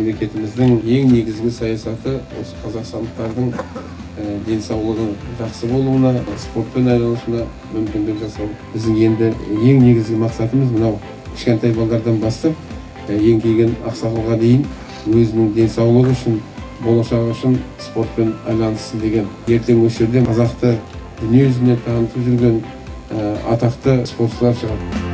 мемлекетіміздің ең негізгі саясаты осы қазақстандықтардың денсаулығы жақсы болуына, спортпен айналысуына мүмкіндік жасау. Біздің енді ең негізгі мақсатымыз мынау кішкентай балалардан бастап еңкейген ақсақалға дейін өзінің денсаулығы үшін, болашағы үшін спортпен айналыссын деген. Ертең осы жерде қазақты дүние жүзіне танытып жүрген атақты спортшылар шығады.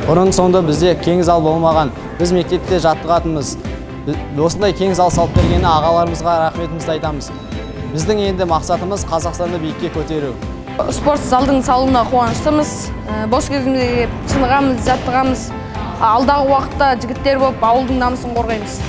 Бұрын соңды бізде кең зал болмаған. Біз мектепте жаттығатынбыз. Осындай кең зал салып бергені ағаларымызға рахметімізді айтамыз. Біздің енді мақсатымыз Қазақстанды биікке көтеру. Спорт залдың салуына қуаныштымыз. Бос кезімізде шынығамыз, жаттығамыз. Алдағы уақытта жігіттер болып ауылдың намысын қорғаймыз.